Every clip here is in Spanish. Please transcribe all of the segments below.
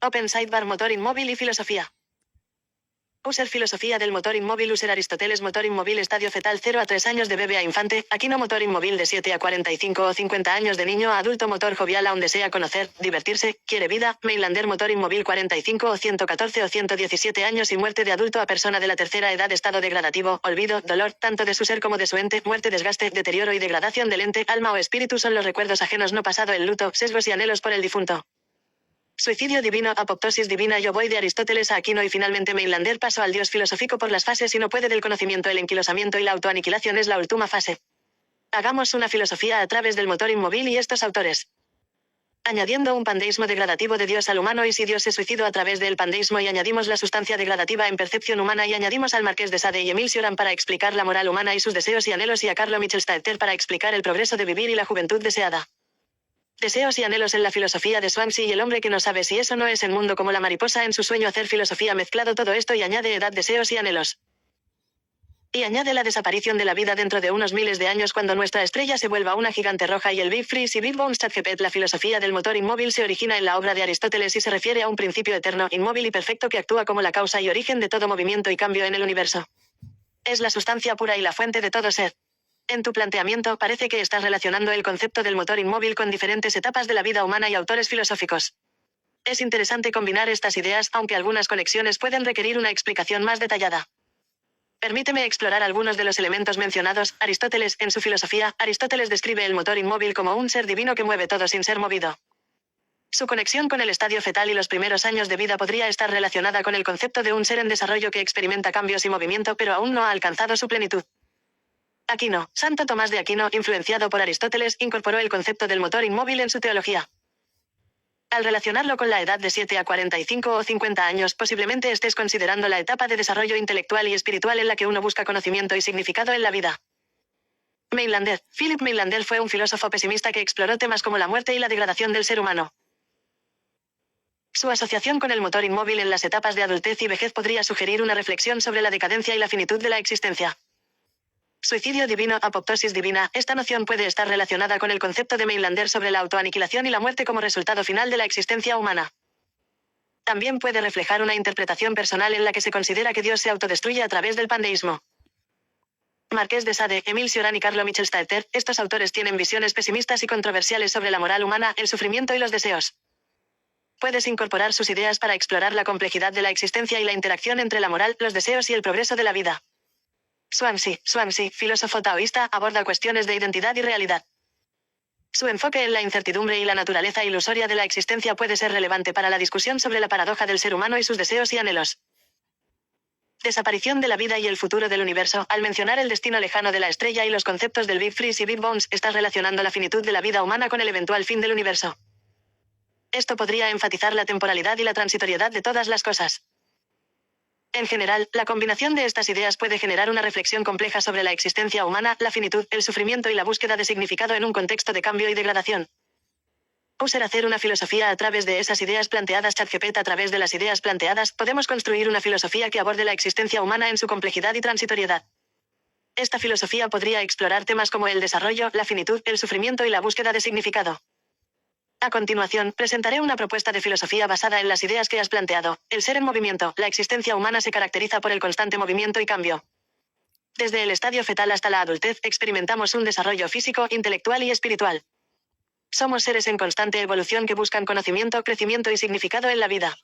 Open Sidebar Motor Inmóvil y Filosofía. User Filosofía del motor inmóvil. User Aristóteles. Motor inmóvil estadio fetal 0 a 3 años de bebé a infante. Aquino. Motor inmóvil de 7 a 45 o 50 años de niño a adulto. Motor jovial aún desea conocer, divertirse, quiere vida. Mainlander. Motor inmóvil 45 o 114 o 117 años y muerte de adulto a persona de la tercera edad. Estado degradativo, olvido, dolor, tanto de su ser como de su ente. Muerte, desgaste, deterioro y degradación del ente. Alma o espíritu son los recuerdos ajenos no pasado. El luto, sesgos y anhelos por el difunto. Suicidio divino, apoptosis divina. Yo voy de Aristóteles a Aquino y finalmente Mainlander pasó al dios filosófico por las fases y no puede del conocimiento. El enquilosamiento y la autoaniquilación es la última fase. Hagamos una filosofía a través del motor inmóvil y estos autores. Añadiendo un pandeísmo degradativo de Dios al humano. Y si Dios se suicidó a través del pandeísmo y añadimos la sustancia degradativa en percepción humana y añadimos al Marqués de Sade y Émile Cioran para explicar la moral humana y sus deseos y anhelos y a Carlo Michelstaedter para explicar el progreso de vivir y la juventud deseada. Deseos y anhelos en la filosofía de Swansea y el hombre que no sabe si eso no es el mundo como la mariposa en su sueño. Hacer filosofía mezclado todo esto y añade edad, deseos y anhelos. Y añade la desaparición de la vida dentro de unos miles de años cuando nuestra estrella se vuelva una gigante roja y el Big Freeze y Big Bones ChatGPT. La filosofía del motor inmóvil se origina en la obra de Aristóteles y se refiere a un principio eterno, inmóvil y perfecto que actúa como la causa y origen de todo movimiento y cambio en el universo. Es la sustancia pura y la fuente de todo ser. En tu planteamiento parece que estás relacionando el concepto del motor inmóvil con diferentes etapas de la vida humana y autores filosóficos. Es interesante combinar estas ideas, aunque algunas conexiones pueden requerir una explicación más detallada. Permíteme explorar algunos de los elementos mencionados. Aristóteles, en su filosofía, Aristóteles describe el motor inmóvil como un ser divino que mueve todo sin ser movido. Su conexión con el estadio fetal y los primeros años de vida podría estar relacionada con el concepto de un ser en desarrollo que experimenta cambios y movimiento pero aún no ha alcanzado su plenitud. Aquino, Santo Tomás de Aquino, influenciado por Aristóteles, incorporó el concepto del motor inmóvil en su teología. Al relacionarlo con la edad de 7 a 45 o 50 años, posiblemente estés considerando la etapa de desarrollo intelectual y espiritual en la que uno busca conocimiento y significado en la vida. Mainlander. Philip Mainlander fue un filósofo pesimista que exploró temas como la muerte y la degradación del ser humano. Su asociación con el motor inmóvil en las etapas de adultez y vejez podría sugerir una reflexión sobre la decadencia y la finitud de la existencia. Suicidio divino, apoptosis divina. Esta noción puede estar relacionada con el concepto de Mainlander sobre la autoaniquilación y la muerte como resultado final de la existencia humana. También puede reflejar una interpretación personal en la que se considera que Dios se autodestruye a través del pandeísmo. Marqués de Sade, Émile Cioran y Carlo Michelstaedter, estos autores tienen visiones pesimistas y controversiales sobre la moral humana, el sufrimiento y los deseos. Puedes incorporar sus ideas para explorar la complejidad de la existencia y la interacción entre la moral, los deseos y el progreso de la vida. Swansea, filósofo taoísta, aborda cuestiones de identidad y realidad. Su enfoque en la incertidumbre y la naturaleza ilusoria de la existencia puede ser relevante para la discusión sobre la paradoja del ser humano y sus deseos y anhelos. Desaparición de la vida y el futuro del universo. Al mencionar el destino lejano de la estrella y los conceptos del Big Freeze y Big Bones, estás relacionando la finitud de la vida humana con el eventual fin del universo. Esto podría enfatizar la temporalidad y la transitoriedad de todas las cosas. En general, la combinación de estas ideas puede generar una reflexión compleja sobre la existencia humana, la finitud, el sufrimiento y la búsqueda de significado en un contexto de cambio y degradación. Hacer una filosofía a través de esas ideas planteadas. ChatGPT. A través de las ideas planteadas, podemos construir una filosofía que aborde la existencia humana en su complejidad y transitoriedad. Esta filosofía podría explorar temas como el desarrollo, la finitud, el sufrimiento y la búsqueda de significado. A continuación, presentaré una propuesta de filosofía basada en las ideas que has planteado. El ser en movimiento. La existencia humana se caracteriza por el constante movimiento y cambio. Desde el estadio fetal hasta la adultez, experimentamos un desarrollo físico, intelectual y espiritual. Somos seres en constante evolución que buscan conocimiento, crecimiento y significado en la vida.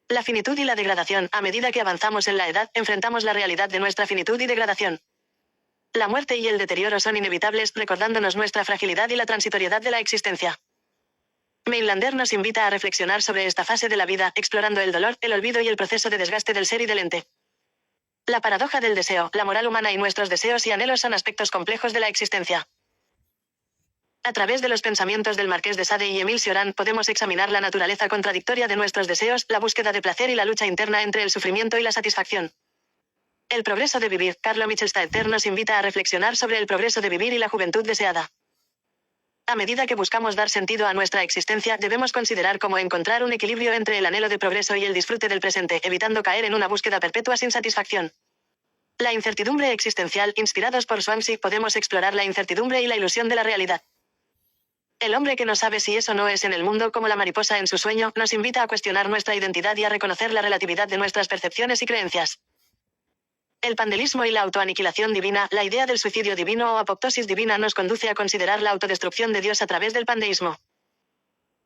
La finitud y la degradación. A medida que avanzamos en la edad, enfrentamos la realidad de nuestra finitud y degradación. La muerte y el deterioro son inevitables, recordándonos nuestra fragilidad y la transitoriedad de la existencia. Mainlander nos invita a reflexionar sobre esta fase de la vida, explorando el dolor, el olvido y el proceso de desgaste del ser y del ente. La paradoja del deseo, la moral humana y nuestros deseos y anhelos son aspectos complejos de la existencia. A través de los pensamientos del Marqués de Sade y Émile Cioran, podemos examinar la naturaleza contradictoria de nuestros deseos, la búsqueda de placer y la lucha interna entre el sufrimiento y la satisfacción. El progreso de vivir. Carlo Michelstaedter nos invita a reflexionar sobre el progreso de vivir y la juventud deseada. A medida que buscamos dar sentido a nuestra existencia, debemos considerar cómo encontrar un equilibrio entre el anhelo de progreso y el disfrute del presente, evitando caer en una búsqueda perpetua sin satisfacción. La incertidumbre existencial. Inspirados por Swansea, podemos explorar la incertidumbre y la ilusión de la realidad. El hombre que no sabe si eso no es en el mundo como la mariposa en su sueño, nos invita a cuestionar nuestra identidad y a reconocer la relatividad de nuestras percepciones y creencias. El pandelismo y la autoaniquilación divina, la idea del suicidio divino o apoptosis divina nos conduce a considerar la autodestrucción de Dios a través del pandeísmo.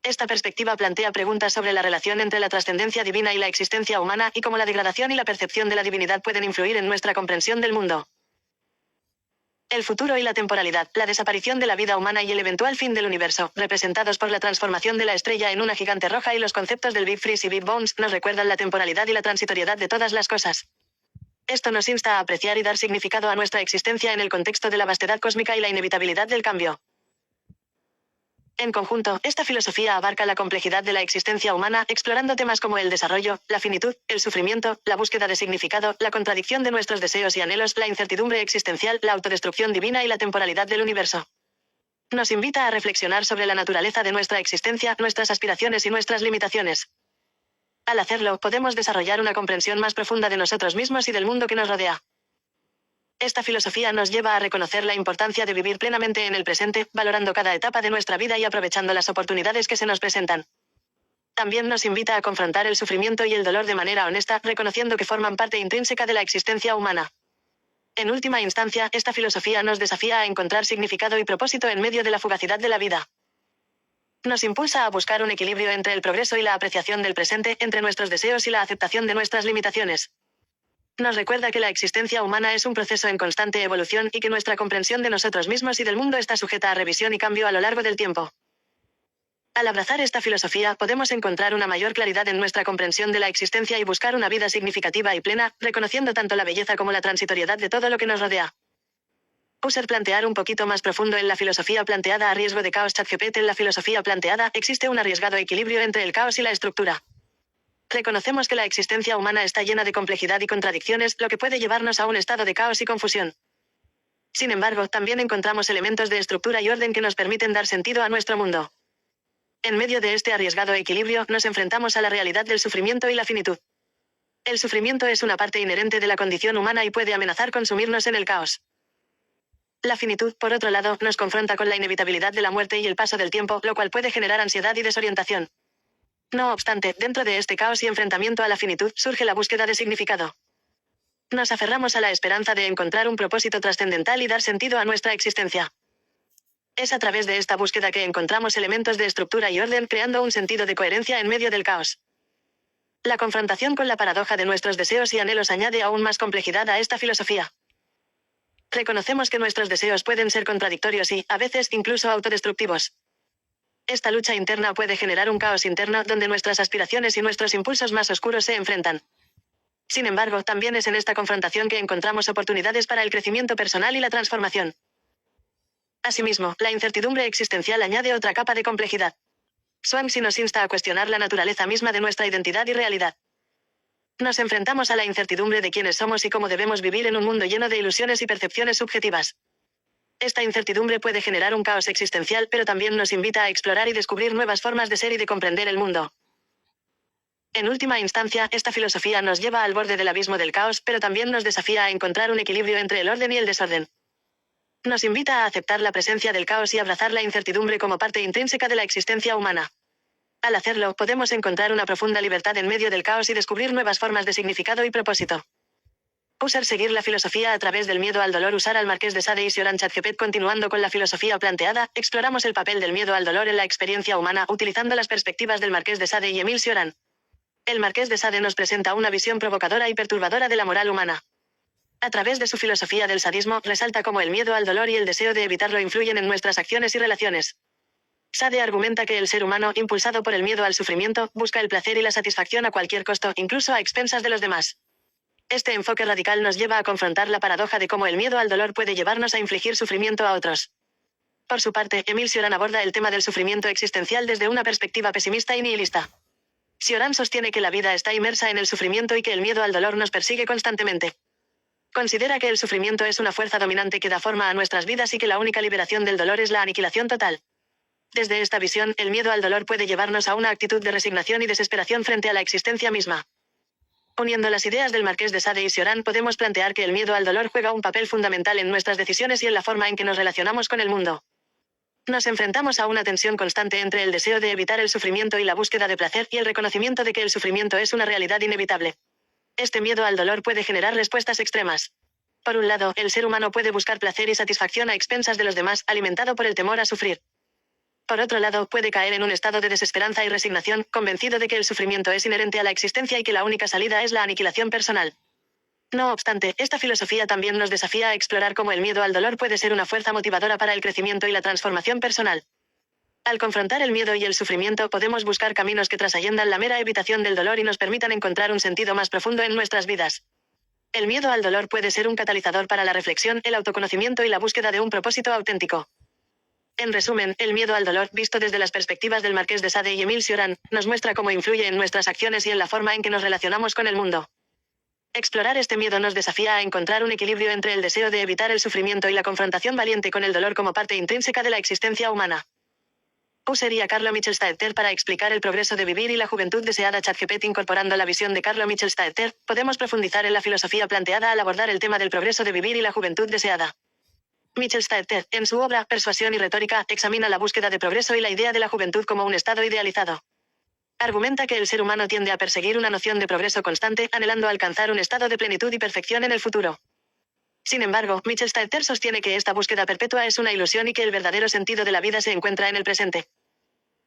Esta perspectiva plantea preguntas sobre la relación entre la trascendencia divina y la existencia humana y cómo la degradación y la percepción de la divinidad pueden influir en nuestra comprensión del mundo. El futuro y la temporalidad, la desaparición de la vida humana y el eventual fin del universo, representados por la transformación de la estrella en una gigante roja y los conceptos del Big Freeze y Big Bones, nos recuerdan la temporalidad y la transitoriedad de todas las cosas. Esto nos insta a apreciar y dar significado a nuestra existencia en el contexto de la vastedad cósmica y la inevitabilidad del cambio. En conjunto, esta filosofía abarca la complejidad de la existencia humana, explorando temas como el desarrollo, la finitud, el sufrimiento, la búsqueda de significado, la contradicción de nuestros deseos y anhelos, la incertidumbre existencial, la autodestrucción divina y la temporalidad del universo. Nos invita a reflexionar sobre la naturaleza de nuestra existencia, nuestras aspiraciones y nuestras limitaciones. Al hacerlo, podemos desarrollar una comprensión más profunda de nosotros mismos y del mundo que nos rodea. Esta filosofía nos lleva a reconocer la importancia de vivir plenamente en el presente, valorando cada etapa de nuestra vida y aprovechando las oportunidades que se nos presentan. También nos invita a confrontar el sufrimiento y el dolor de manera honesta, reconociendo que forman parte intrínseca de la existencia humana. En última instancia, esta filosofía nos desafía a encontrar significado y propósito en medio de la fugacidad de la vida. Nos impulsa a buscar un equilibrio entre el progreso y la apreciación del presente, entre nuestros deseos y la aceptación de nuestras limitaciones. Nos recuerda que la existencia humana es un proceso en constante evolución y que nuestra comprensión de nosotros mismos y del mundo está sujeta a revisión y cambio a lo largo del tiempo. Al abrazar esta filosofía, podemos encontrar una mayor claridad en nuestra comprensión de la existencia y buscar una vida significativa y plena, reconociendo tanto la belleza como la transitoriedad de todo lo que nos rodea. User plantear un poquito más profundo en la filosofía planteada a riesgo de caos. ChatGPT. En la filosofía planteada, existe un arriesgado equilibrio entre el caos y la estructura. Reconocemos que la existencia humana está llena de complejidad y contradicciones, lo que puede llevarnos a un estado de caos y confusión. Sin embargo, también encontramos elementos de estructura y orden que nos permiten dar sentido a nuestro mundo. En medio de este arriesgado equilibrio, nos enfrentamos a la realidad del sufrimiento y la finitud. El sufrimiento es una parte inherente de la condición humana y puede amenazar con sumirnos en el caos. La finitud, por otro lado, nos confronta con la inevitabilidad de la muerte y el paso del tiempo, lo cual puede generar ansiedad y desorientación. No obstante, dentro de este caos y enfrentamiento a la finitud, surge la búsqueda de significado. Nos aferramos a la esperanza de encontrar un propósito trascendental y dar sentido a nuestra existencia. Es a través de esta búsqueda que encontramos elementos de estructura y orden, creando un sentido de coherencia en medio del caos. La confrontación con la paradoja de nuestros deseos y anhelos añade aún más complejidad a esta filosofía. Reconocemos que nuestros deseos pueden ser contradictorios y, a veces, incluso autodestructivos. Esta lucha interna puede generar un caos interno donde nuestras aspiraciones y nuestros impulsos más oscuros se enfrentan. Sin embargo, también es en esta confrontación que encontramos oportunidades para el crecimiento personal y la transformación. Asimismo, la incertidumbre existencial añade otra capa de complejidad. Swansea nos insta a cuestionar la naturaleza misma de nuestra identidad y realidad. Nos enfrentamos a la incertidumbre de quiénes somos y cómo debemos vivir en un mundo lleno de ilusiones y percepciones subjetivas. Esta incertidumbre puede generar un caos existencial, pero también nos invita a explorar y descubrir nuevas formas de ser y de comprender el mundo. En última instancia, esta filosofía nos lleva al borde del abismo del caos, pero también nos desafía a encontrar un equilibrio entre el orden y el desorden. Nos invita a aceptar la presencia del caos y abrazar la incertidumbre como parte intrínseca de la existencia humana. Al hacerlo, podemos encontrar una profunda libertad en medio del caos y descubrir nuevas formas de significado y propósito. Usar seguir la filosofía a través del miedo al dolor. Usar al Marqués de Sade y Cioran. ChatGPT. Continuando con la filosofía planteada, exploramos el papel del miedo al dolor en la experiencia humana, utilizando las perspectivas del Marqués de Sade y Emile Cioran. El Marqués de Sade nos presenta una visión provocadora y perturbadora de la moral humana. A través de su filosofía del sadismo, resalta cómo el miedo al dolor y el deseo de evitarlo influyen en nuestras acciones y relaciones. Sade argumenta que el ser humano, impulsado por el miedo al sufrimiento, busca el placer y la satisfacción a cualquier costo, incluso a expensas de los demás. Este enfoque radical nos lleva a confrontar la paradoja de cómo el miedo al dolor puede llevarnos a infligir sufrimiento a otros. Por su parte, Emile Cioran aborda el tema del sufrimiento existencial desde una perspectiva pesimista y nihilista. Cioran sostiene que la vida está inmersa en el sufrimiento y que el miedo al dolor nos persigue constantemente. Considera que el sufrimiento es una fuerza dominante que da forma a nuestras vidas y que la única liberación del dolor es la aniquilación total. Desde esta visión, el miedo al dolor puede llevarnos a una actitud de resignación y desesperación frente a la existencia misma. Uniendo las ideas del Marqués de Sade y Cioran, podemos plantear que el miedo al dolor juega un papel fundamental en nuestras decisiones y en la forma en que nos relacionamos con el mundo. Nos enfrentamos a una tensión constante entre el deseo de evitar el sufrimiento y la búsqueda de placer y el reconocimiento de que el sufrimiento es una realidad inevitable. Este miedo al dolor puede generar respuestas extremas. Por un lado, el ser humano puede buscar placer y satisfacción a expensas de los demás, alimentado por el temor a sufrir. Por otro lado, puede caer en un estado de desesperanza y resignación, convencido de que el sufrimiento es inherente a la existencia y que la única salida es la aniquilación personal. No obstante, esta filosofía también nos desafía a explorar cómo el miedo al dolor puede ser una fuerza motivadora para el crecimiento y la transformación personal. Al confrontar el miedo y el sufrimiento, podemos buscar caminos que trasciendan la mera evitación del dolor y nos permitan encontrar un sentido más profundo en nuestras vidas. El miedo al dolor puede ser un catalizador para la reflexión, el autoconocimiento y la búsqueda de un propósito auténtico. En resumen, el miedo al dolor, visto desde las perspectivas del Marqués de Sade y Émile Cioran, nos muestra cómo influye en nuestras acciones y en la forma en que nos relacionamos con el mundo. Explorar este miedo nos desafía a encontrar un equilibrio entre el deseo de evitar el sufrimiento y la confrontación valiente con el dolor como parte intrínseca de la existencia humana. Usaría Carlo Michelstaedter para explicar el progreso de vivir y la juventud deseada. ChatGPT. Incorporando la visión de Carlo Michelstaedter, podemos profundizar en la filosofía planteada al abordar el tema del progreso de vivir y la juventud deseada. Michelstaedter, en su obra Persuasión y retórica, examina la búsqueda de progreso y la idea de la juventud como un estado idealizado. Argumenta que el ser humano tiende a perseguir una noción de progreso constante, anhelando alcanzar un estado de plenitud y perfección en el futuro. Sin embargo, Michelstaedter sostiene que esta búsqueda perpetua es una ilusión y que el verdadero sentido de la vida se encuentra en el presente.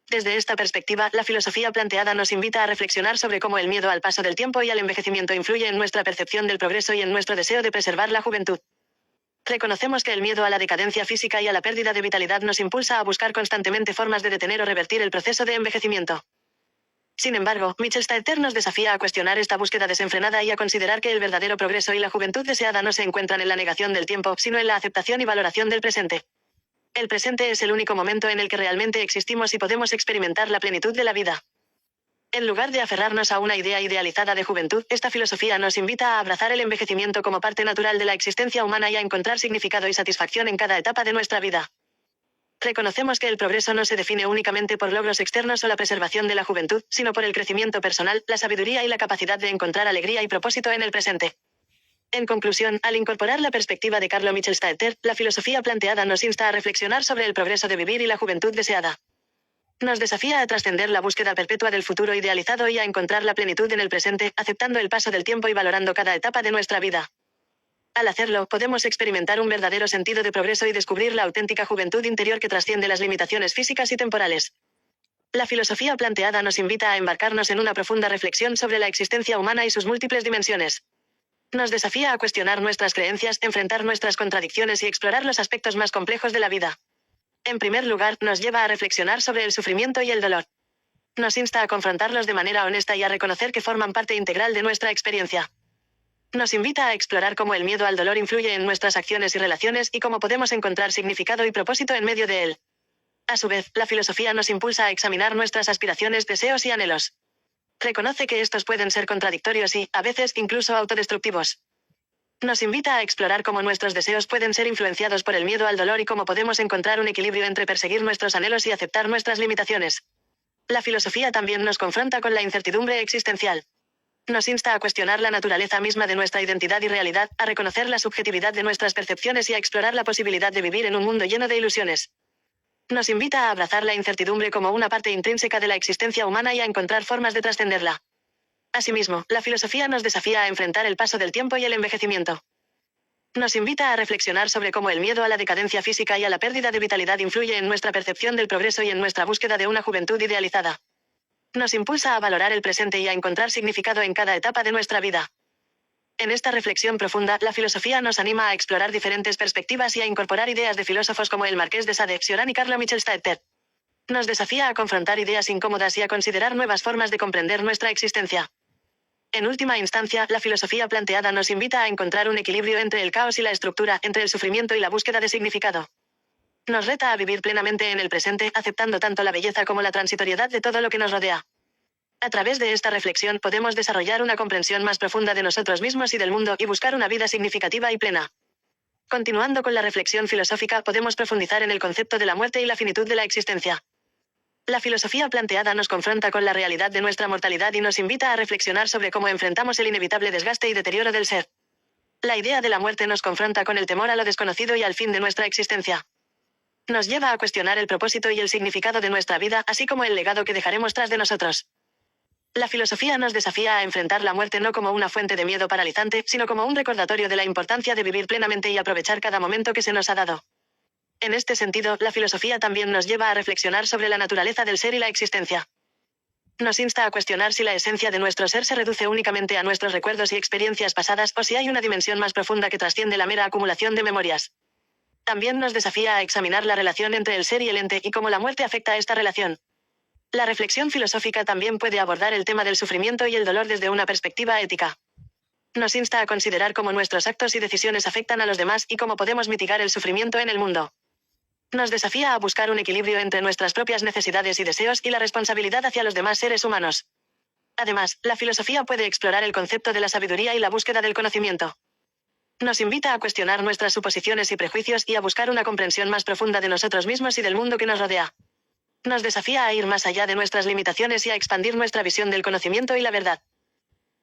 Desde esta perspectiva, la filosofía planteada nos invita a reflexionar sobre cómo el miedo al paso del tiempo y al envejecimiento influye en nuestra percepción del progreso y en nuestro deseo de preservar la juventud. Reconocemos que el miedo a la decadencia física y a la pérdida de vitalidad nos impulsa a buscar constantemente formas de detener o revertir el proceso de envejecimiento. Sin embargo, Michelstaedter nos desafía a cuestionar esta búsqueda desenfrenada y a considerar que el verdadero progreso y la juventud deseada no se encuentran en la negación del tiempo, sino en la aceptación y valoración del presente. El presente es el único momento en el que realmente existimos y podemos experimentar la plenitud de la vida. En lugar de aferrarnos a una idea idealizada de juventud, esta filosofía nos invita a abrazar el envejecimiento como parte natural de la existencia humana y a encontrar significado y satisfacción en cada etapa de nuestra vida. Reconocemos que el progreso no se define únicamente por logros externos o la preservación de la juventud, sino por el crecimiento personal, la sabiduría y la capacidad de encontrar alegría y propósito en el presente. En conclusión, al incorporar la perspectiva de Carlo Michelstaedter, la filosofía planteada nos insta a reflexionar sobre el progreso de vivir y la juventud deseada. Nos desafía a trascender la búsqueda perpetua del futuro idealizado y a encontrar la plenitud en el presente, aceptando el paso del tiempo y valorando cada etapa de nuestra vida. Al hacerlo, podemos experimentar un verdadero sentido de progreso y descubrir la auténtica juventud interior que trasciende las limitaciones físicas y temporales. La filosofía planteada nos invita a embarcarnos en una profunda reflexión sobre la existencia humana y sus múltiples dimensiones. Nos desafía a cuestionar nuestras creencias, enfrentar nuestras contradicciones y explorar los aspectos más complejos de la vida. En primer lugar, nos lleva a reflexionar sobre el sufrimiento y el dolor. Nos insta a confrontarlos de manera honesta y a reconocer que forman parte integral de nuestra experiencia. Nos invita a explorar cómo el miedo al dolor influye en nuestras acciones y relaciones y cómo podemos encontrar significado y propósito en medio de él. A su vez, la filosofía nos impulsa a examinar nuestras aspiraciones, deseos y anhelos. Reconoce que estos pueden ser contradictorios y, a veces, incluso autodestructivos. Nos invita a explorar cómo nuestros deseos pueden ser influenciados por el miedo al dolor y cómo podemos encontrar un equilibrio entre perseguir nuestros anhelos y aceptar nuestras limitaciones. La filosofía también nos confronta con la incertidumbre existencial. Nos insta a cuestionar la naturaleza misma de nuestra identidad y realidad, a reconocer la subjetividad de nuestras percepciones y a explorar la posibilidad de vivir en un mundo lleno de ilusiones. Nos invita a abrazar la incertidumbre como una parte intrínseca de la existencia humana y a encontrar formas de trascenderla. Asimismo, la filosofía nos desafía a enfrentar el paso del tiempo y el envejecimiento. Nos invita a reflexionar sobre cómo el miedo a la decadencia física y a la pérdida de vitalidad influye en nuestra percepción del progreso y en nuestra búsqueda de una juventud idealizada. Nos impulsa a valorar el presente y a encontrar significado en cada etapa de nuestra vida. En esta reflexión profunda, la filosofía nos anima a explorar diferentes perspectivas y a incorporar ideas de filósofos como el Marqués de Sade, Cioran y Carlo Michelstaedter. Nos desafía a confrontar ideas incómodas y a considerar nuevas formas de comprender nuestra existencia. En última instancia, la filosofía planteada nos invita a encontrar un equilibrio entre el caos y la estructura, entre el sufrimiento y la búsqueda de significado. Nos reta a vivir plenamente en el presente, aceptando tanto la belleza como la transitoriedad de todo lo que nos rodea. A través de esta reflexión podemos desarrollar una comprensión más profunda de nosotros mismos y del mundo y buscar una vida significativa y plena. Continuando con la reflexión filosófica, podemos profundizar en el concepto de la muerte y la finitud de la existencia. La filosofía planteada nos confronta con la realidad de nuestra mortalidad y nos invita a reflexionar sobre cómo enfrentamos el inevitable desgaste y deterioro del ser. La idea de la muerte nos confronta con el temor a lo desconocido y al fin de nuestra existencia. Nos lleva a cuestionar el propósito y el significado de nuestra vida, así como el legado que dejaremos tras de nosotros. La filosofía nos desafía a enfrentar la muerte no como una fuente de miedo paralizante, sino como un recordatorio de la importancia de vivir plenamente y aprovechar cada momento que se nos ha dado. En este sentido, la filosofía también nos lleva a reflexionar sobre la naturaleza del ser y la existencia. Nos insta a cuestionar si la esencia de nuestro ser se reduce únicamente a nuestros recuerdos y experiencias pasadas o si hay una dimensión más profunda que trasciende la mera acumulación de memorias. También nos desafía a examinar la relación entre el ser y el ente y cómo la muerte afecta a esta relación. La reflexión filosófica también puede abordar el tema del sufrimiento y el dolor desde una perspectiva ética. Nos insta a considerar cómo nuestros actos y decisiones afectan a los demás y cómo podemos mitigar el sufrimiento en el mundo. Nos desafía a buscar un equilibrio entre nuestras propias necesidades y deseos y la responsabilidad hacia los demás seres humanos. Además, la filosofía puede explorar el concepto de la sabiduría y la búsqueda del conocimiento. Nos invita a cuestionar nuestras suposiciones y prejuicios y a buscar una comprensión más profunda de nosotros mismos y del mundo que nos rodea. Nos desafía a ir más allá de nuestras limitaciones y a expandir nuestra visión del conocimiento y la verdad.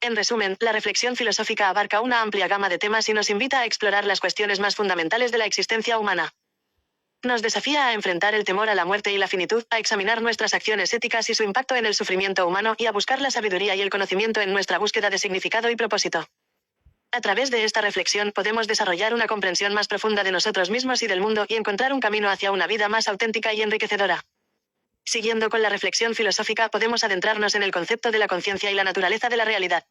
En resumen, la reflexión filosófica abarca una amplia gama de temas y nos invita a explorar las cuestiones más fundamentales de la existencia humana. Nos desafía a enfrentar el temor a la muerte y la finitud, a examinar nuestras acciones éticas y su impacto en el sufrimiento humano y a buscar la sabiduría y el conocimiento en nuestra búsqueda de significado y propósito. A través de esta reflexión podemos desarrollar una comprensión más profunda de nosotros mismos y del mundo y encontrar un camino hacia una vida más auténtica y enriquecedora. Siguiendo con la reflexión filosófica, podemos adentrarnos en el concepto de la conciencia y la naturaleza de la realidad.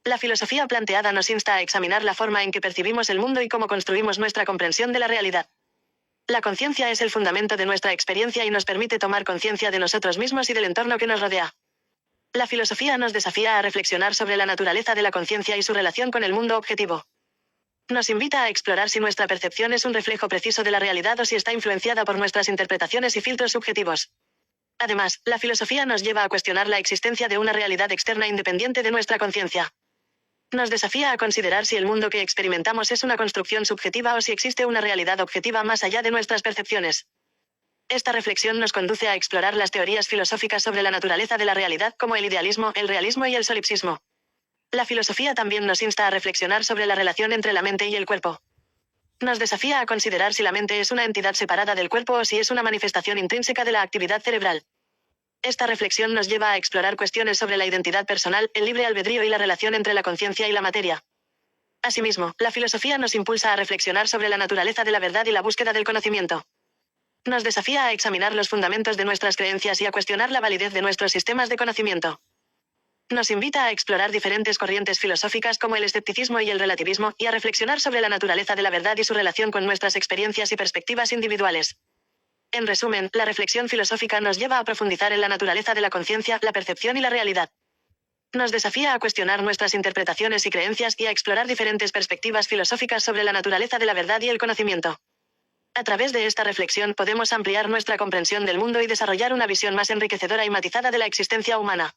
La filosofía planteada nos insta a examinar la forma en que percibimos el mundo y cómo construimos nuestra comprensión de la realidad. La conciencia es el fundamento de nuestra experiencia y nos permite tomar conciencia de nosotros mismos y del entorno que nos rodea. La filosofía nos desafía a reflexionar sobre la naturaleza de la conciencia y su relación con el mundo objetivo. Nos invita a explorar si nuestra percepción es un reflejo preciso de la realidad o si está influenciada por nuestras interpretaciones y filtros subjetivos. Además, la filosofía nos lleva a cuestionar la existencia de una realidad externa independiente de nuestra conciencia. Nos desafía a considerar si el mundo que experimentamos es una construcción subjetiva o si existe una realidad objetiva más allá de nuestras percepciones. Esta reflexión nos conduce a explorar las teorías filosóficas sobre la naturaleza de la realidad como el idealismo, el realismo y el solipsismo. La filosofía también nos insta a reflexionar sobre la relación entre la mente y el cuerpo. Nos desafía a considerar si la mente es una entidad separada del cuerpo o si es una manifestación intrínseca de la actividad cerebral. Esta reflexión nos lleva a explorar cuestiones sobre la identidad personal, el libre albedrío y la relación entre la conciencia y la materia. Asimismo, la filosofía nos impulsa a reflexionar sobre la naturaleza de la verdad y la búsqueda del conocimiento. Nos desafía a examinar los fundamentos de nuestras creencias y a cuestionar la validez de nuestros sistemas de conocimiento. Nos invita a explorar diferentes corrientes filosóficas como el escepticismo y el relativismo y a reflexionar sobre la naturaleza de la verdad y su relación con nuestras experiencias y perspectivas individuales. En resumen, la reflexión filosófica nos lleva a profundizar en la naturaleza de la conciencia, la percepción y la realidad. Nos desafía a cuestionar nuestras interpretaciones y creencias y a explorar diferentes perspectivas filosóficas sobre la naturaleza de la verdad y el conocimiento. A través de esta reflexión podemos ampliar nuestra comprensión del mundo y desarrollar una visión más enriquecedora y matizada de la existencia humana.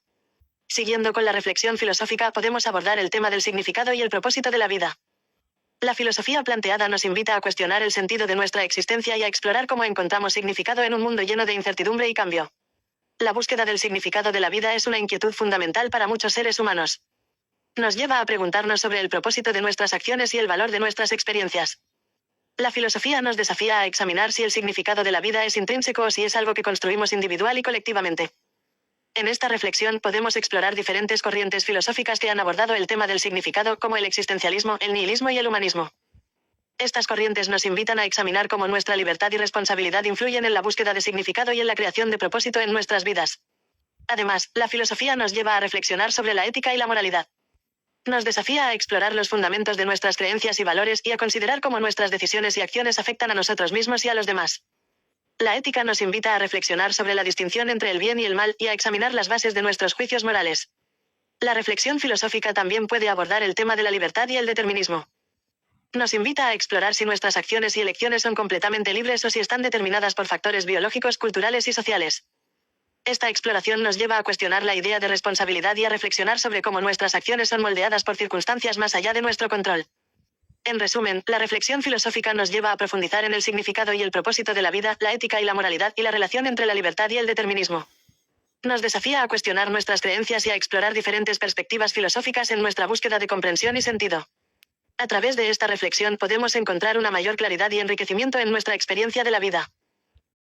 Siguiendo con la reflexión filosófica podemos abordar el tema del significado y el propósito de la vida. La filosofía planteada nos invita a cuestionar el sentido de nuestra existencia y a explorar cómo encontramos significado en un mundo lleno de incertidumbre y cambio. La búsqueda del significado de la vida es una inquietud fundamental para muchos seres humanos. Nos lleva a preguntarnos sobre el propósito de nuestras acciones y el valor de nuestras experiencias. La filosofía nos desafía a examinar si el significado de la vida es intrínseco o si es algo que construimos individual y colectivamente. En esta reflexión podemos explorar diferentes corrientes filosóficas que han abordado el tema del significado, como el existencialismo, el nihilismo y el humanismo. Estas corrientes nos invitan a examinar cómo nuestra libertad y responsabilidad influyen en la búsqueda de significado y en la creación de propósito en nuestras vidas. Además, la filosofía nos lleva a reflexionar sobre la ética y la moralidad. Nos desafía a explorar los fundamentos de nuestras creencias y valores y a considerar cómo nuestras decisiones y acciones afectan a nosotros mismos y a los demás. La ética nos invita a reflexionar sobre la distinción entre el bien y el mal y a examinar las bases de nuestros juicios morales. La reflexión filosófica también puede abordar el tema de la libertad y el determinismo. Nos invita a explorar si nuestras acciones y elecciones son completamente libres o si están determinadas por factores biológicos, culturales y sociales. Esta exploración nos lleva a cuestionar la idea de responsabilidad y a reflexionar sobre cómo nuestras acciones son moldeadas por circunstancias más allá de nuestro control. En resumen, la reflexión filosófica nos lleva a profundizar en el significado y el propósito de la vida, la ética y la moralidad y la relación entre la libertad y el determinismo. Nos desafía a cuestionar nuestras creencias y a explorar diferentes perspectivas filosóficas en nuestra búsqueda de comprensión y sentido. A través de esta reflexión podemos encontrar una mayor claridad y enriquecimiento en nuestra experiencia de la vida.